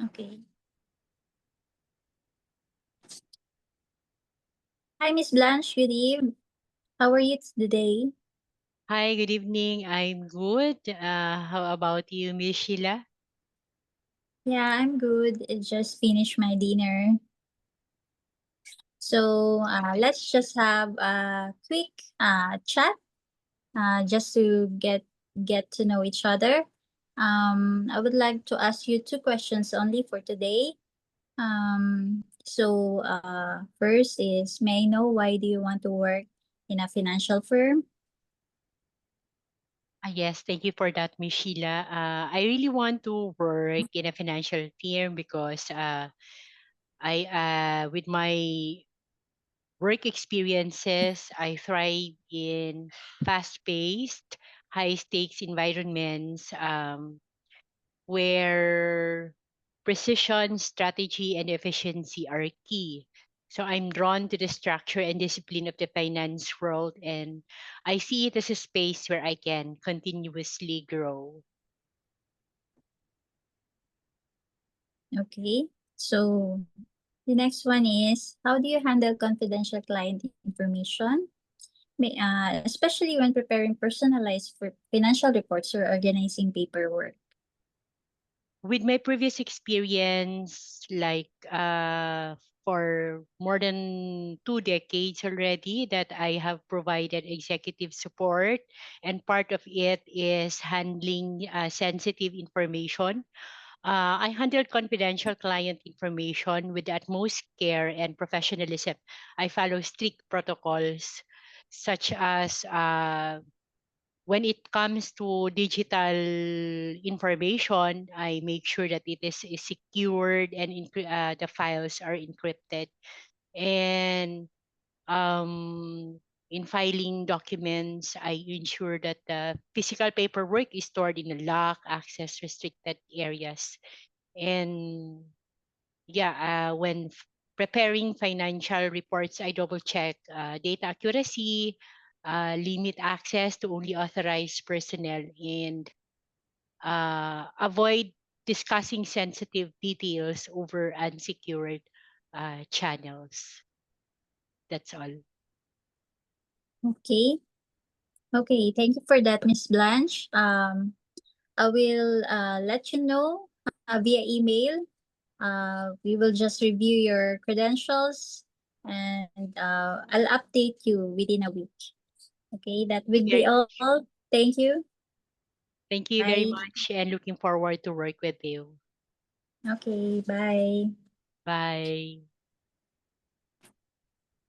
Okay. Hi, Miss Blanche. Good evening. How are you today? Hi, good evening. I'm good. How about you, Miss Sheila? Yeah, I'm good. I just finished my dinner. So let's just have a quick chat just to get to know each other. I would like to ask you two questions only for today. First is, may I know why do you want to work in a financial firm? Yes, thank you for that, Miss Sheila. I really want to work in a financial firm because with my work experiences, I thrive in fast-paced, high-stakes environments. Where precision, strategy, and efficiency are key. So I'm drawn to the structure and discipline of the finance world, and I see it as a space where I can continuously grow. Okay. So the next one is, how do you handle confidential client information? Especially when preparing personalized for financial reports or organizing paperwork. With my previous experience, for more than 2 decades already, that I have provided executive support, and part of it is handling sensitive information. I handled confidential client information with the utmost care and professionalism. I follow strict protocols, such as when it comes to digital information, I make sure that is secured and the files are encrypted. And in filing documents, I ensure that the physical paperwork is stored in a locked, access restricted areas. And yeah, when preparing financial reports, I double check data accuracy, limit access to only authorized personnel, and avoid discussing sensitive details over unsecured channels. That's all. Okay. Okay. Thank you for that, Miss Blanche. I will let you know via email. We will just review your credentials and I'll update you within a week. Okay. That Thank would you be very all. much. Thank you. Thank you very Bye. much, and looking forward to work with you. Okay. Bye. Bye.